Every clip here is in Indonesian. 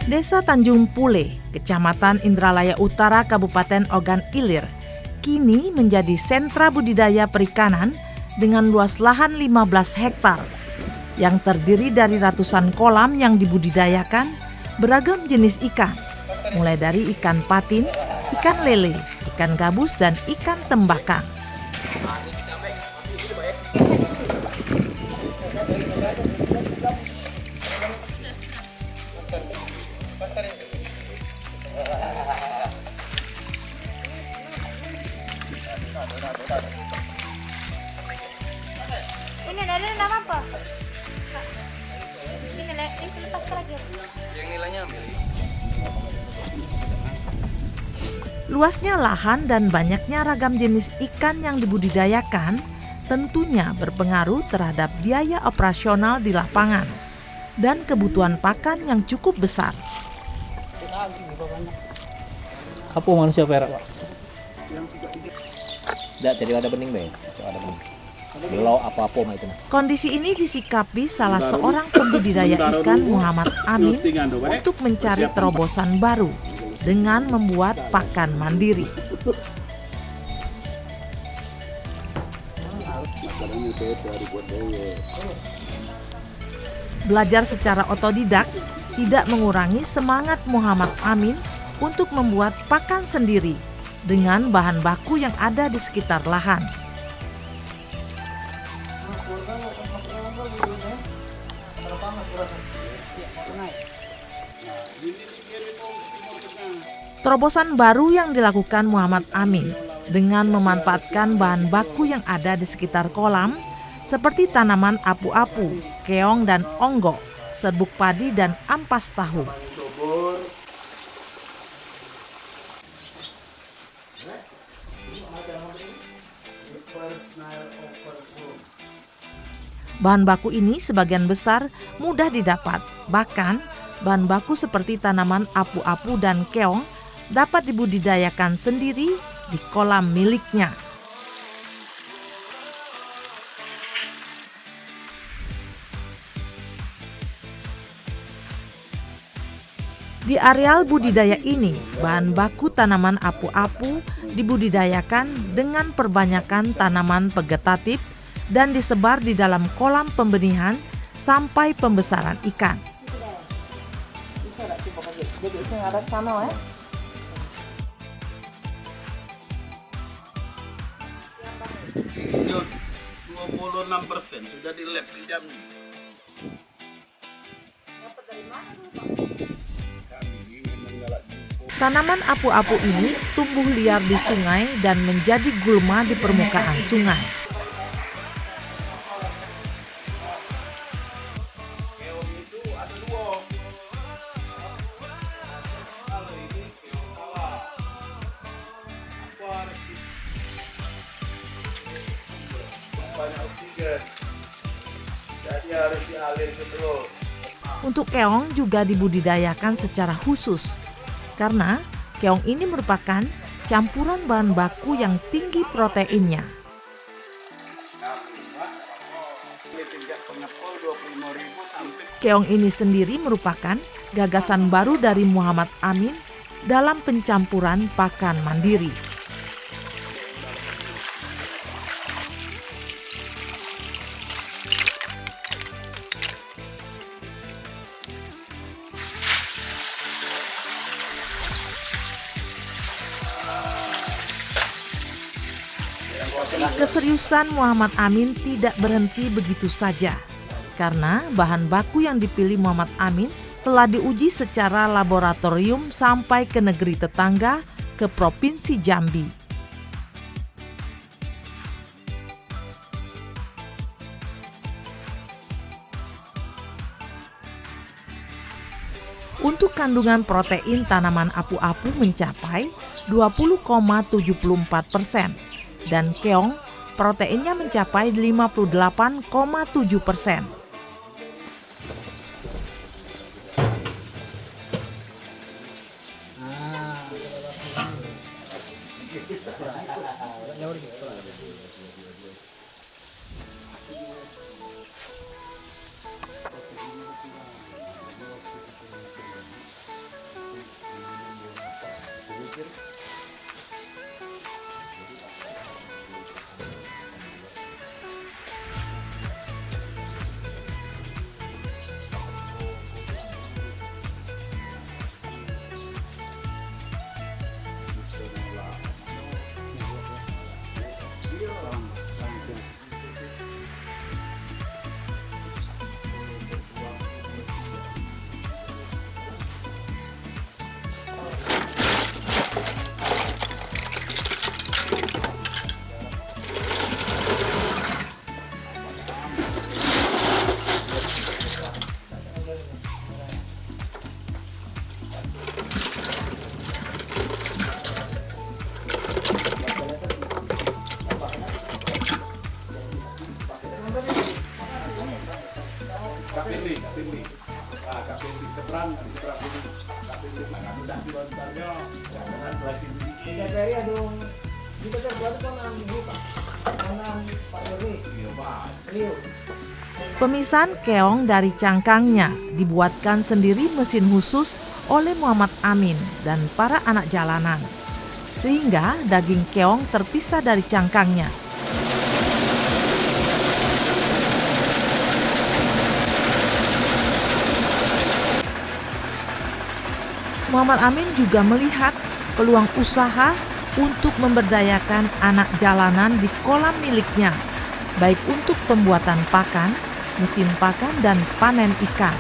Desa Tanjung Pule, Kecamatan Indralaya Utara, Kabupaten Ogan Ilir, kini menjadi sentra budidaya perikanan dengan luas lahan 15 hektar yang terdiri dari ratusan kolam yang dibudidayakan beragam jenis ikan, mulai dari ikan patin, ikan lele, ikan gabus, dan ikan tembakang. Ini dari nama apa? Ini lepas lagi. Yang nilainya ambil. Luasnya lahan dan banyaknya ragam jenis ikan yang dibudidayakan tentunya berpengaruh terhadap biaya operasional di lapangan dan kebutuhan pakan yang cukup besar. Apa manusia perak, Pak? Tidak, tadi ada bening, Bang. Ada bening. Belok apa-apa mah itu. Kondisi ini disikapi salah seorang pembudidaya ikan, Muhammad Amin, untuk mencari terobosan baru dengan membuat pakan mandiri. Belajar secara otodidak tidak mengurangi semangat Muhammad Amin untuk membuat pakan sendiri dengan bahan baku yang ada di sekitar lahan. Terobosan baru yang dilakukan Muhammad Amin dengan memanfaatkan bahan baku yang ada di sekitar kolam seperti tanaman apu-apu, keong dan onggo, serbuk padi dan ampas tahu. Bahan baku ini sebagian besar mudah didapat, bahkan bahan baku seperti tanaman apu-apu dan keong dapat dibudidayakan sendiri di kolam miliknya. Di areal budidaya ini, bahan baku tanaman apu-apu dibudidayakan dengan perbanyakan tanaman vegetatif dan disebar di dalam kolam pembenihan sampai pembesaran ikan. Jadi itu ada sama ya. Yo, 26% sudah di lab di Jambi. Tanaman apu-apu ini tumbuh liar di sungai dan menjadi gulma di permukaan sungai. Banyak oksigen, jadi harus dialirkan terus. Untuk keong juga dibudidayakan secara khusus karena keong ini merupakan campuran bahan baku yang tinggi proteinnya. Keong ini sendiri merupakan gagasan baru dari Muhammad Amin dalam pencampuran pakan mandiri. Keseriusan Muhammad Amin tidak berhenti begitu saja, karena bahan baku yang dipilih Muhammad Amin telah diuji secara laboratorium sampai ke negeri tetangga, ke Provinsi Jambi. Untuk kandungan protein tanaman apu-apu mencapai 20,74%. Dan keong proteinnya mencapai 58,7%. Pilih. Nah, Kak Pilih seberang ini. Kak Pilih kami dah dibantarnya. Jangan belajar sedikit. Kita terbuat konan ini Pak. Konan Pak Dewi. Iya, Pak. Rio. Pemisahan keong dari cangkangnya dibuatkan sendiri mesin khusus oleh Muhammad Amin dan para anak jalanan. Sehingga daging keong terpisah dari cangkangnya. Muhammad Amin juga melihat peluang usaha untuk memberdayakan anak jalanan di kolam miliknya, baik untuk pembuatan pakan, mesin pakan, dan panen ikan.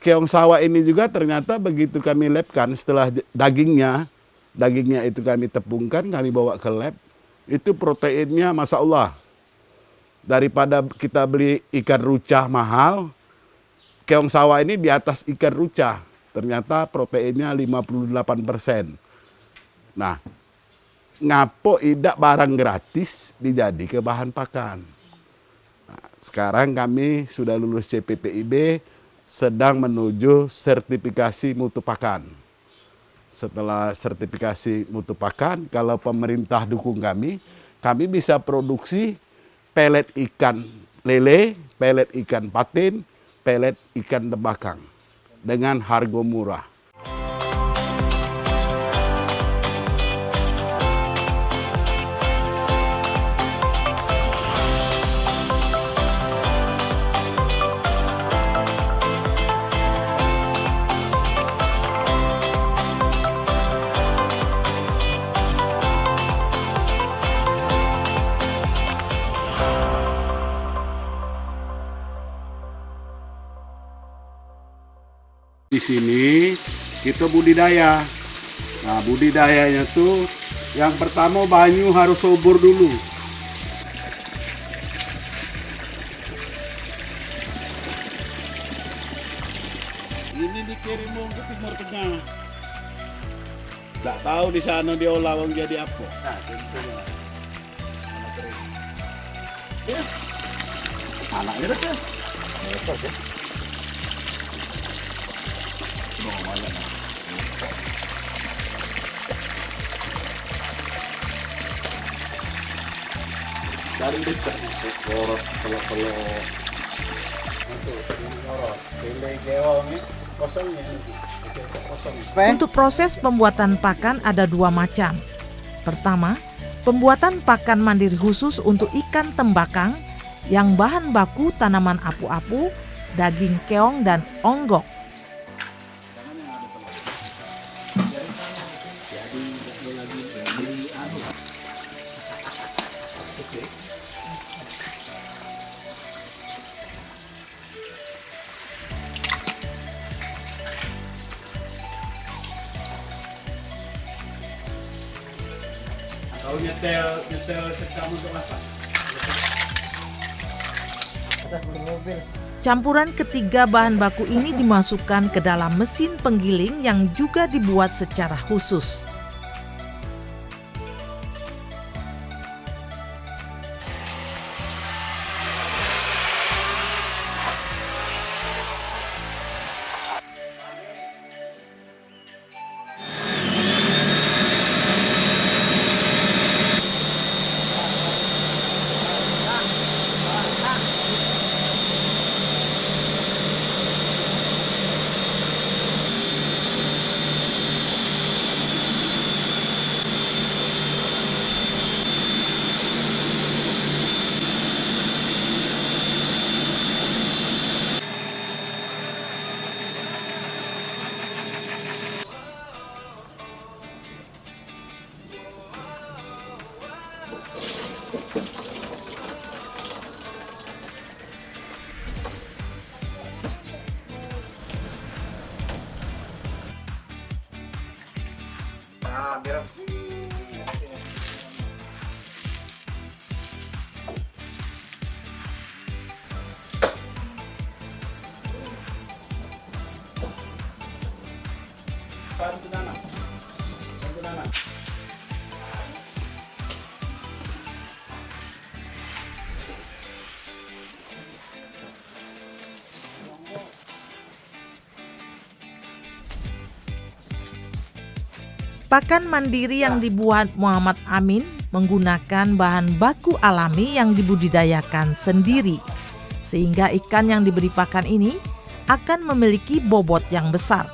Keong sawah ini juga ternyata begitu kami labkan setelah dagingnya itu kami tepungkan, kami bawa ke lab, itu proteinnya Masya Allah. Daripada kita beli ikan rucah mahal, keong sawah ini di atas ikan rucah. Ternyata proteinnya 58%. Nah, ngapo idak barang gratis dijadi ke bahan pakan. Nah, sekarang kami sudah lulus CPPIB, sedang menuju sertifikasi mutu pakan. Setelah sertifikasi mutu pakan, kalau pemerintah dukung kami bisa produksi pelet ikan lele, pelet ikan patin, pelet ikan tembakang dengan harga murah. Di sini kita budidaya. Nah, budidayanya tuh yang pertama banyu harus subur dulu. Ini dikirim ke Timur Tengah. Nggak tahu di sana diolah jadi apa. Nah, tentunya. Ya. Anaknya rekas. Rekas ya. Dari dekat korot pelok-pelok masuk korot pilih keong ini kosongnya kosong. Untuk proses pembuatan pakan ada dua macam. Pertama, pembuatan pakan mandiri khusus untuk ikan tembakang yang bahan baku tanaman apu-apu, daging keong, dan onggok. Kau nyetel sekam untuk masak. Campuran ketiga bahan baku ini dimasukkan ke dalam mesin penggiling yang juga dibuat secara khusus. Bantu Nana. Bantu Nana. Pakan mandiri yang dibuat Muhammad Amin menggunakan bahan baku alami yang dibudidayakan sendiri, sehingga ikan yang diberi pakan ini akan memiliki bobot yang besar.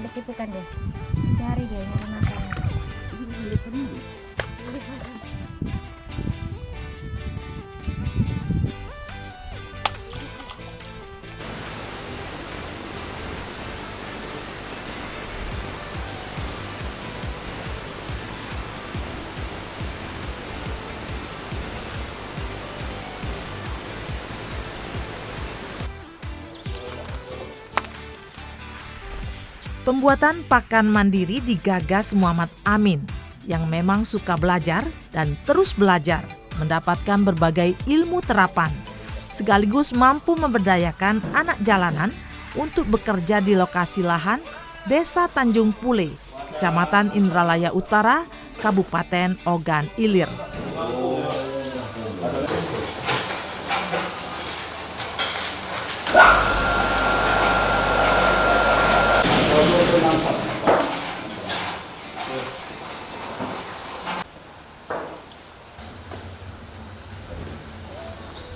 Begitu kan dia, cari dia nyari makan. Pembuatan pakan mandiri digagas Muhammad Amin yang memang suka belajar dan terus belajar, mendapatkan berbagai ilmu terapan, sekaligus mampu memberdayakan anak jalanan untuk bekerja di lokasi lahan Desa Tanjung Pule, Kecamatan Indralaya Utara, Kabupaten Ogan Ilir.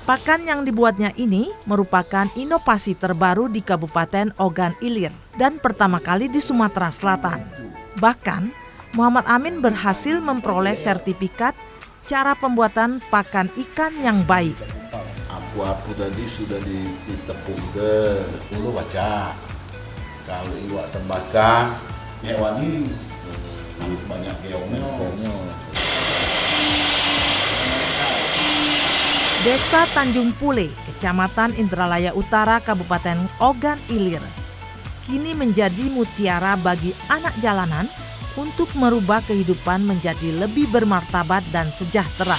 Pakan yang dibuatnya ini merupakan inovasi terbaru di Kabupaten Ogan Ilir dan pertama kali di Sumatera Selatan. Bahkan, Muhammad Amin berhasil memperoleh sertifikat cara pembuatan pakan ikan yang baik. Apu-apu tadi sudah ditepung ke hulu baca. Kalau iwak tembakau, hewan ini harus banyak keongnya. Desa Tanjung Pule, Kecamatan Indralaya Utara, Kabupaten Ogan Ilir, kini menjadi mutiara bagi anak jalanan untuk merubah kehidupan menjadi lebih bermartabat dan sejahtera.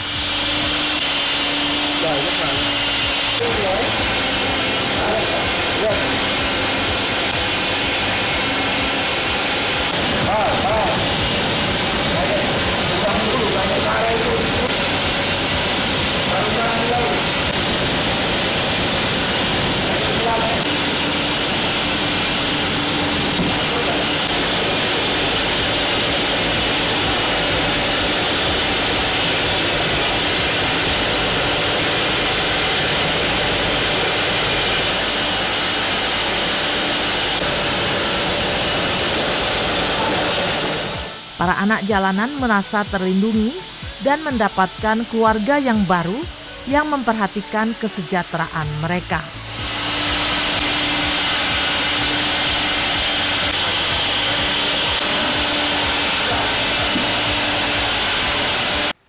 Para anak jalanan merasa terlindungi dan mendapatkan keluarga yang baru yang memperhatikan kesejahteraan mereka.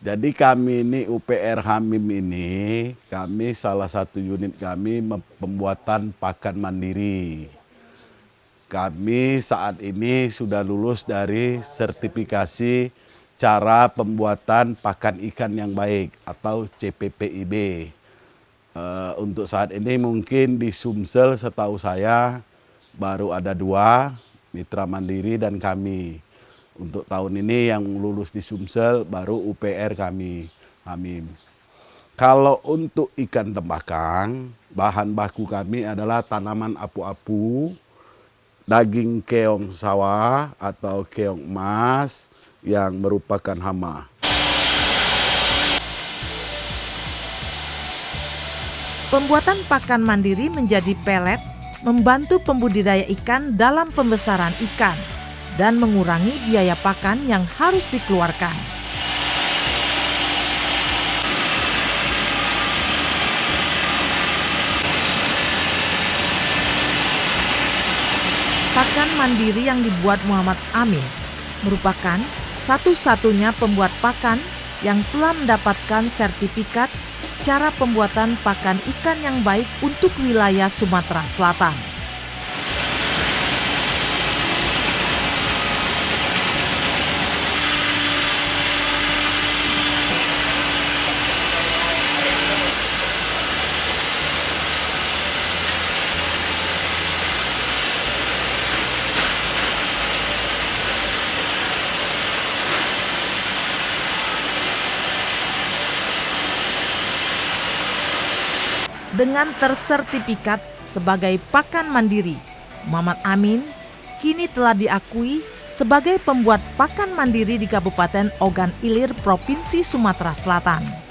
Jadi kami ini UPR Hamim ini, kami salah satu unit kami pembuatan pakan mandiri. Kami saat ini sudah lulus dari sertifikasi cara pembuatan pakan ikan yang baik atau CPPIB. Untuk saat ini mungkin di Sumsel setahu saya baru ada 2, Mitra Mandiri dan kami. Untuk tahun ini yang lulus di Sumsel baru UPR kami, Hamim. Kalau untuk ikan tembakang, bahan baku kami adalah tanaman apu-apu, daging keong sawah atau keong emas yang merupakan hama. Pembuatan pakan mandiri menjadi pelet membantu pembudidaya ikan dalam pembesaran ikan dan mengurangi biaya pakan yang harus dikeluarkan. Pakan mandiri yang dibuat Muhammad Amin merupakan satu-satunya pembuat pakan yang telah mendapatkan sertifikat cara pembuatan pakan ikan yang baik untuk wilayah Sumatera Selatan. Dengan tersertifikat sebagai pakan mandiri, Muhammad Amin kini telah diakui sebagai pembuat pakan mandiri di Kabupaten Ogan Ilir, Provinsi Sumatera Selatan.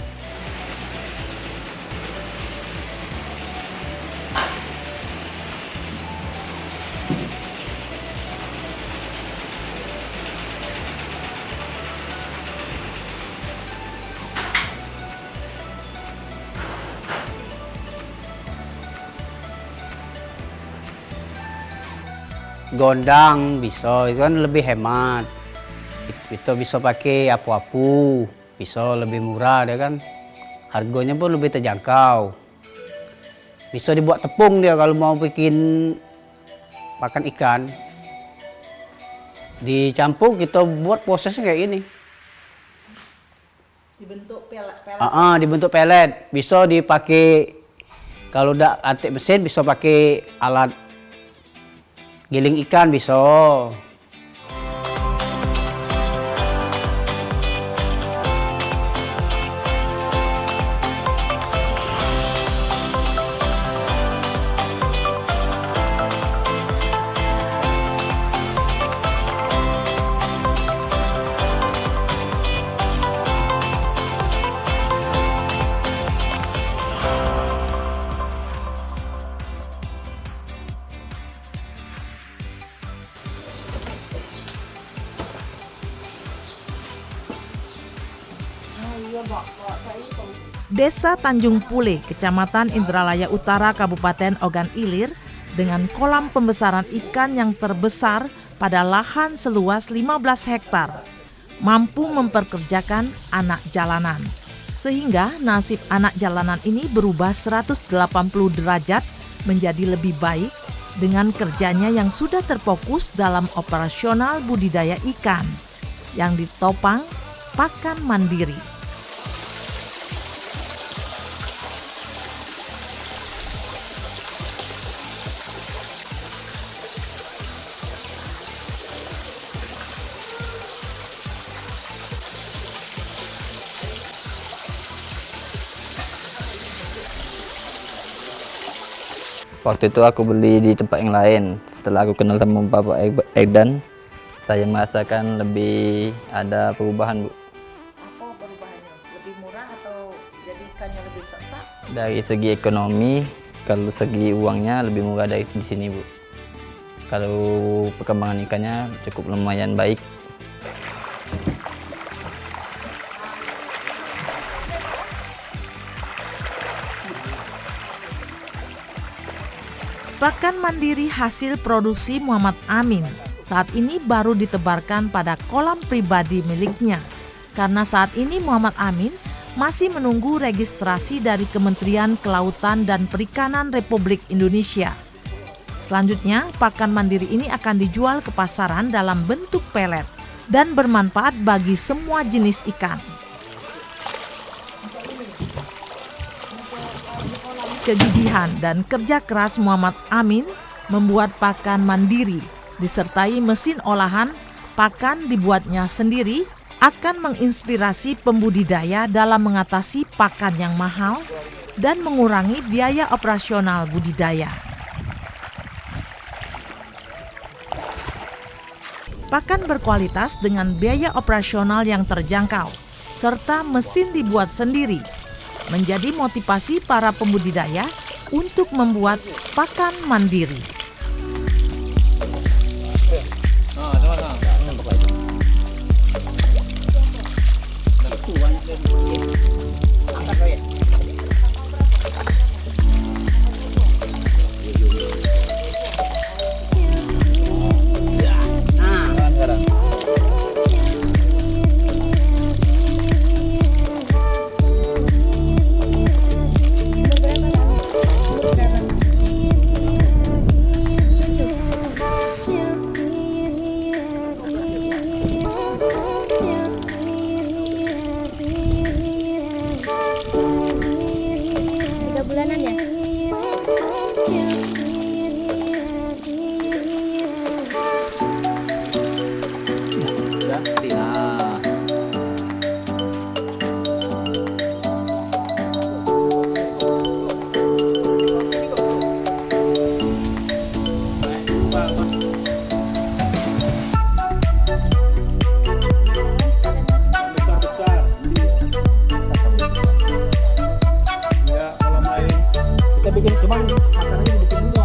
Gondang bisa, itu kan lebih hemat. Itu bisa pakai apu-apu, bisa lebih murah dia kan. Harganya pun lebih terjangkau. Bisa dibuat tepung dia kalau mau bikin pakan ikan. Dicampur kita buat prosesnya kayak ini. Dibentuk pelet. Dibentuk pelet. Bisa dipakai kalau udah antik mesin bisa pakai alat giling ikan bisa. Desa Tanjung Pule, Kecamatan Indralaya Utara, Kabupaten Ogan Ilir, dengan kolam pembesaran ikan yang terbesar pada lahan seluas 15 hektar, mampu memperkerjakan anak jalanan. Sehingga nasib anak jalanan ini berubah 180 derajat menjadi lebih baik dengan kerjanya yang sudah terfokus dalam operasional budidaya ikan yang ditopang pakan mandiri. Waktu itu aku beli di tempat yang lain. Setelah aku kenal sama Bapak Egdan, saya merasakan lebih ada perubahan, Bu. Apa perubahannya? Lebih murah atau jadi ikannya lebih besar? Dari segi ekonomi, kalau segi uangnya lebih murah dari di sini, Bu. Kalau perkembangan ikannya cukup lumayan baik. Pakan mandiri hasil produksi Muhammad Amin saat ini baru ditebarkan pada kolam pribadi miliknya. Karena saat ini Muhammad Amin masih menunggu registrasi dari Kementerian Kelautan dan Perikanan Republik Indonesia. Selanjutnya, pakan mandiri ini akan dijual ke pasaran dalam bentuk pelet dan bermanfaat bagi semua jenis ikan. Kegigihan dan kerja keras Muhammad Amin membuat pakan mandiri disertai mesin olahan pakan dibuatnya sendiri akan menginspirasi pembudidaya dalam mengatasi pakan yang mahal dan mengurangi biaya operasional budidaya. Pakan berkualitas dengan biaya operasional yang terjangkau serta mesin dibuat sendiri menjadi motivasi para pembudidaya untuk membuat pakan mandiri. Bulanan ya? Besar-besar. Ya, kalau main Kita bikin, cuman makanannya dibikin dulu.